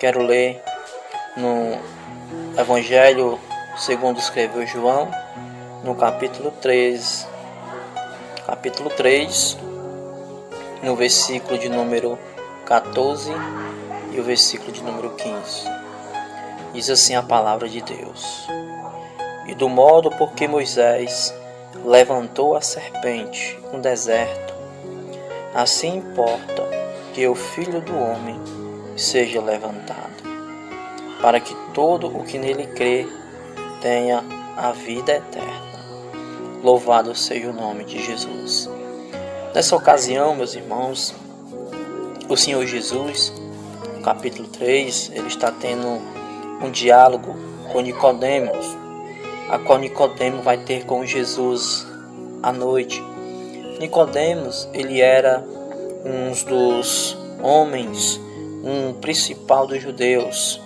quero ler no Evangelho segundo escreveu João, no capítulo 3, no versículo de número 14 e o versículo de número 15. Diz assim a palavra de Deus: E do modo por que Moisés levantou a serpente no deserto, assim importa que o Filho do Homem seja levantado, para que todo o que nele crê tenha a vida eterna. Louvado seja o nome de Jesus. Nessa ocasião, meus irmãos, o Senhor Jesus, no capítulo 3, ele está tendo um diálogo com Nicodemos, a qual Nicodemos vai ter com Jesus à noite. Nicodemos, ele era um dos homens, um principal dos judeus.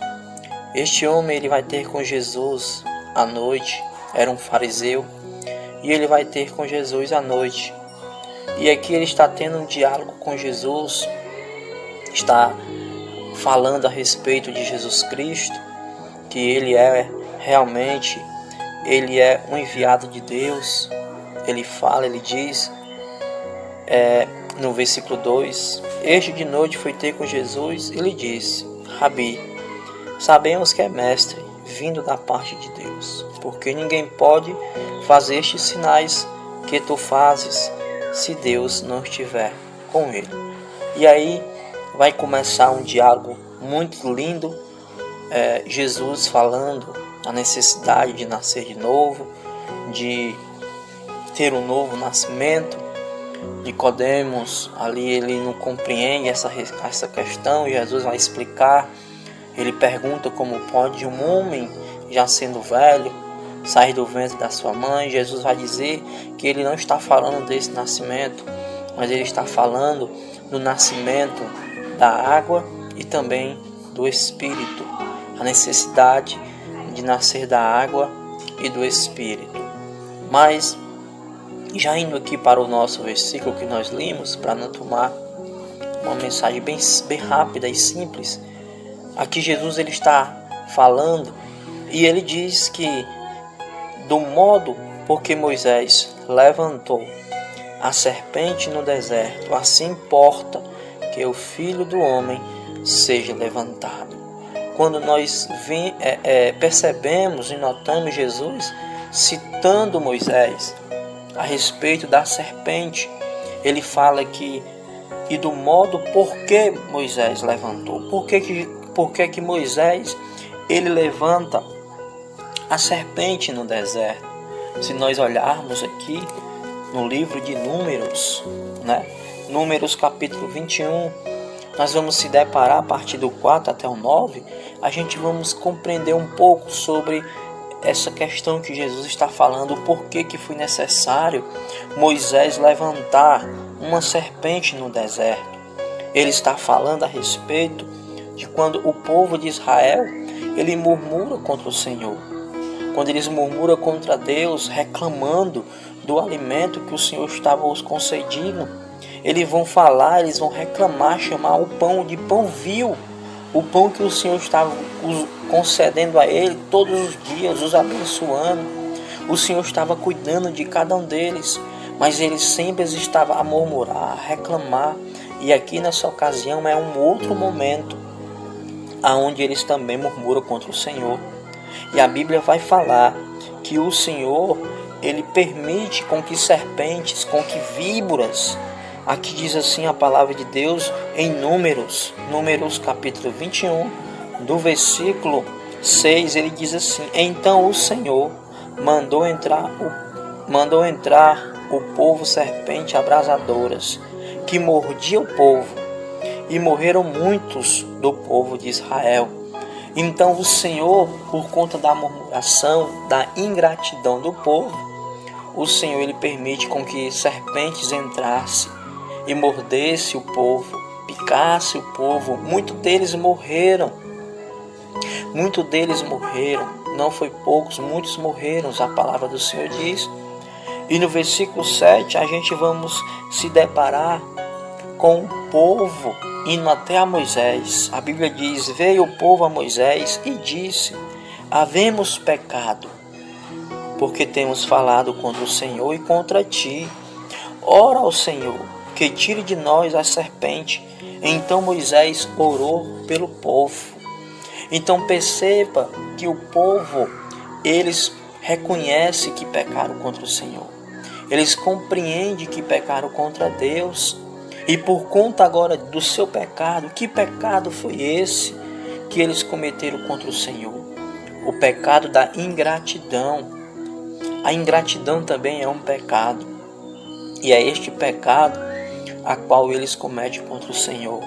Este homem, ele vai ter com Jesus à noite, era um fariseu, e ele vai ter com Jesus à noite. E aqui ele está tendo um diálogo com Jesus, está falando a respeito de Jesus Cristo, que ele é realmente, ele é um enviado de Deus. Ele fala, ele diz, no versículo 2, este de noite foi ter com Jesus, ele disse: Rabi, sabemos que é mestre, vindo da parte de Deus, porque ninguém pode fazer estes sinais que tu fazes, se Deus não estiver com ele. E aí vai começar um diálogo muito lindo, Jesus falando a necessidade de nascer de novo, de ter um novo nascimento. Nicodemos, ali ele não compreende essa questão, Jesus vai explicar. Ele pergunta como pode um homem, já sendo velho, sair do ventre da sua mãe. Jesus vai dizer que ele não está falando desse nascimento, mas ele está falando do nascimento da água e também do Espírito, a necessidade de nascer da água e do Espírito. Mas, já indo aqui para o nosso versículo que nós lemos, para não tomar uma mensagem bem rápida e simples, aqui Jesus ele está falando e ele diz que do modo por que Moisés levantou a serpente no deserto, assim importa que o Filho do Homem seja levantado. Quando nós percebemos e notamos Jesus citando Moisés a respeito da serpente, ele fala que e do modo por que Moisés levantou. Por que Moisés ele levanta a serpente no deserto? Se nós olharmos aqui no livro de Números, Números capítulo 21, nós vamos se deparar a partir do 4 até o 9, a gente vamos compreender um pouco sobre essa questão que Jesus está falando, o porquê que foi necessário Moisés levantar uma serpente no deserto. Ele está falando a respeito de quando o povo de Israel, ele murmura contra o Senhor. Quando eles murmuram contra Deus, reclamando do alimento que o Senhor estava os concedendo, eles vão falar, eles vão reclamar, chamar o pão de pão vil, o pão que o Senhor estava concedendo a ele todos os dias, os abençoando. O Senhor estava cuidando de cada um deles, mas eles sempre estavam a murmurar, a reclamar. E aqui nessa ocasião é um outro momento aonde eles também murmuram contra o Senhor. E a Bíblia vai falar que o Senhor, ele permite com que serpentes, com que víboras, aqui diz assim a palavra de Deus em Números capítulo 21, do versículo 6, ele diz assim: Então o Senhor mandou entrar o povo serpente abrasadoras, que mordia o povo, e morreram muitos do povo de Israel. Então o Senhor, por conta da murmuração, da ingratidão do povo, o Senhor ele permite com que serpentes entrassem e mordesse o povo, picasse o povo. Muitos deles morreram, não foi poucos, muitos morreram, a palavra do Senhor diz. E no versículo 7 a gente vamos se deparar com o povo indo até a Moisés. A Bíblia diz: veio o povo a Moisés e disse: havemos pecado, porque temos falado contra o Senhor e contra ti. Ora ao Senhor, que tire de nós a serpente. Então Moisés orou pelo povo. Então perceba que o povo, eles reconhecem que pecaram contra o Senhor. Eles compreendem que pecaram contra Deus. E por conta agora do seu pecado, que pecado foi esse que eles cometeram contra o Senhor? O pecado da ingratidão. A ingratidão também é um pecado. E é este pecado a qual eles cometem contra o Senhor.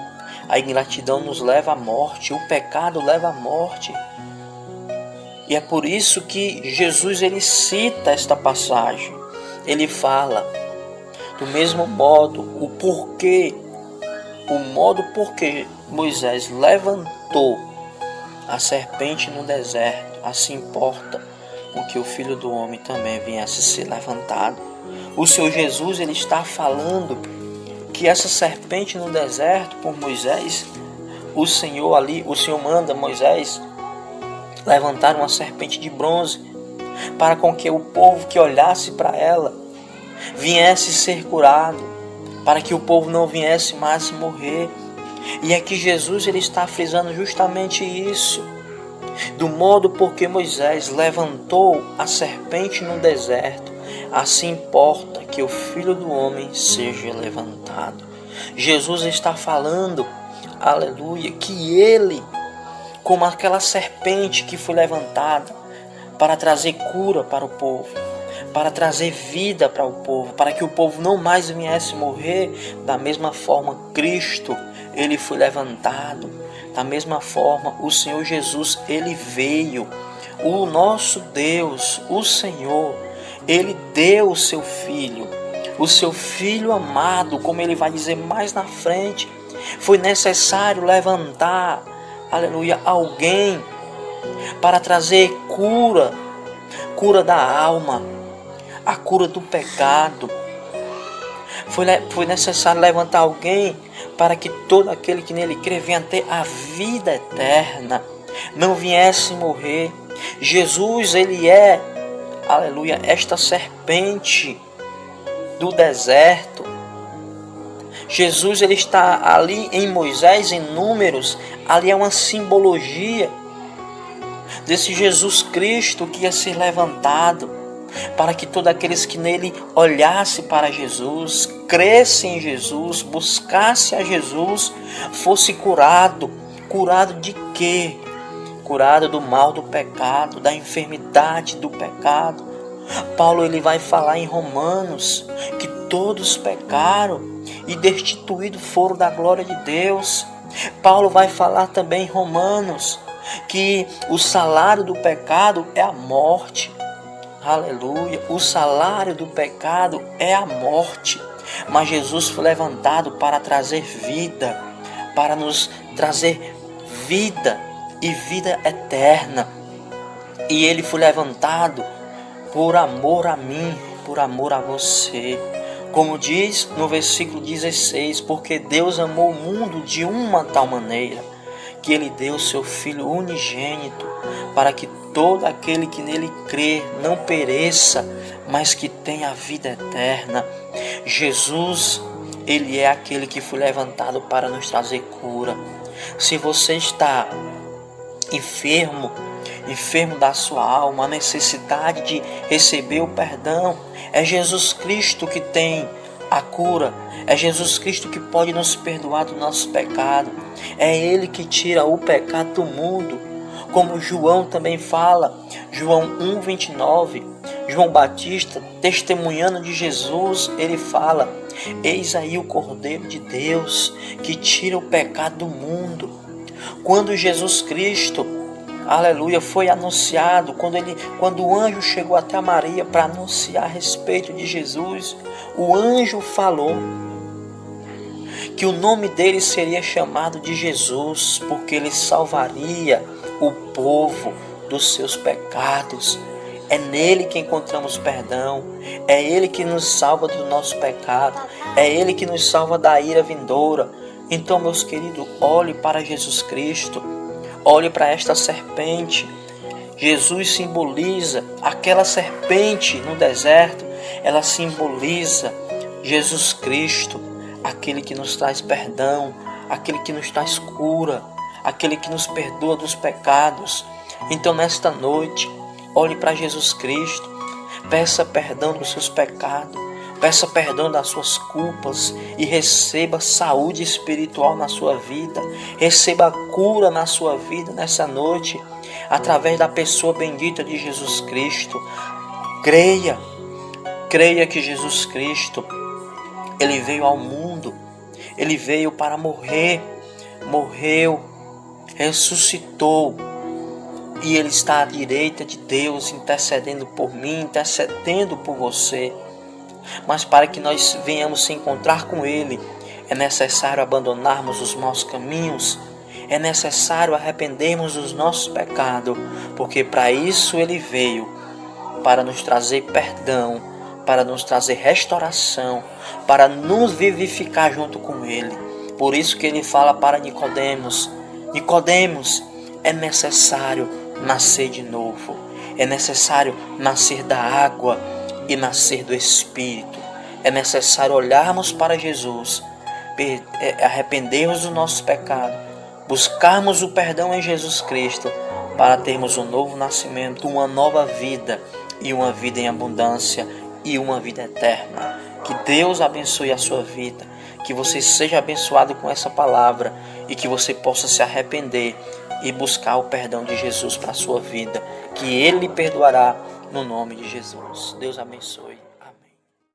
A ingratidão nos leva à morte. O pecado leva à morte. E é por isso que Jesus ele cita esta passagem. Ele fala do mesmo modo o modo porque Moisés levantou a serpente no deserto, assim importa com que o Filho do Homem também viesse ser levantado. O Senhor Jesus ele está falando que essa serpente no deserto por Moisés, o Senhor manda Moisés levantar uma serpente de bronze para com que o povo que olhasse para ela viesse ser curado, para que o povo não viesse mais morrer. E aqui Jesus ele está frisando justamente isso. Do modo porque Moisés levantou a serpente no deserto, assim importa que o Filho do Homem seja levantado. Jesus está falando, aleluia, que ele, como aquela serpente que foi levantada para trazer cura para o povo, para trazer vida para o povo, para que o povo não mais viesse morrer, da mesma forma Cristo, ele foi levantado. Da mesma forma, o Senhor Jesus, ele veio. O nosso Deus, o Senhor, ele deu o seu filho amado, como ele vai dizer mais na frente. Foi necessário levantar, aleluia, alguém para trazer cura da alma, a cura do pecado. Foi necessário levantar alguém para que todo aquele que nele crê venha ter a vida eterna, não viesse morrer. Jesus, ele é, aleluia, esta serpente do deserto. Jesus, ele está ali em Moisés, em Números, ali é uma simbologia desse Jesus Cristo que ia ser levantado, para que todos aqueles que nele olhassem para Jesus, crescem em Jesus, buscassem a Jesus, fosse curado. Curado de quê? Curado do mal do pecado, da enfermidade do pecado. Paulo ele vai falar em Romanos que todos pecaram e destituídos foram da glória de Deus. Paulo vai falar também em Romanos que o salário do pecado é a morte. Aleluia, o salário do pecado é a morte, mas Jesus foi levantado para trazer vida, para nos trazer vida e vida eterna. E ele foi levantado por amor a mim, por amor a você. Como diz no versículo 16, porque Deus amou o mundo de uma tal maneira, que ele deu seu Filho unigênito, para que todo aquele que nele crê não pereça, mas que tenha a vida eterna. Jesus, ele é aquele que foi levantado para nos trazer cura. Se você está enfermo da sua alma, a necessidade de receber o perdão, é Jesus Cristo que tem a cura, é Jesus Cristo que pode nos perdoar do nosso pecado, é Ele que tira o pecado do mundo, como João também fala, João 1:29, João Batista, testemunhando de Jesus, ele fala: eis aí o Cordeiro de Deus que tira o pecado do mundo. Quando Jesus Cristo, aleluia, foi anunciado, quando o anjo chegou até a Maria para anunciar a respeito de Jesus, o anjo falou que o nome dele seria chamado de Jesus, porque ele salvaria o povo dos seus pecados. É nele que encontramos perdão. É ele que nos salva do nosso pecado. É ele que nos salva da ira vindoura. Então, meus queridos, olhe para Jesus Cristo. Olhe para esta serpente. Jesus simboliza aquela serpente no deserto. Ela simboliza Jesus Cristo, aquele que nos traz perdão, aquele que nos traz cura, aquele que nos perdoa dos pecados. Então, nesta noite, olhe para Jesus Cristo, peça perdão dos seus pecados, peça perdão das suas culpas e receba saúde espiritual na sua vida, receba cura na sua vida nessa noite, através da pessoa bendita de Jesus Cristo. Creia que Jesus Cristo, Ele veio ao mundo, Ele veio para morrer, morreu, ressuscitou, e Ele está à direita de Deus, intercedendo por mim, intercedendo por você. Mas para que nós venhamos se encontrar com Ele, é necessário abandonarmos os maus caminhos, é necessário arrependermos dos nossos pecados, porque para isso Ele veio, para nos trazer perdão, para nos trazer restauração, para nos vivificar junto com Ele. Por isso que Ele fala para Nicodemos: Nicodemos, é necessário nascer de novo, é necessário nascer da água e nascer do Espírito. É necessário olharmos para Jesus, arrependermos dos nossos pecados, buscarmos o perdão em Jesus Cristo, para termos um novo nascimento, uma nova vida, e uma vida em abundância, e uma vida eterna. Que Deus abençoe a sua vida, que você seja abençoado com essa palavra, e que você possa se arrepender e buscar o perdão de Jesus para a sua vida, que Ele lhe perdoará no nome de Jesus. Deus abençoe.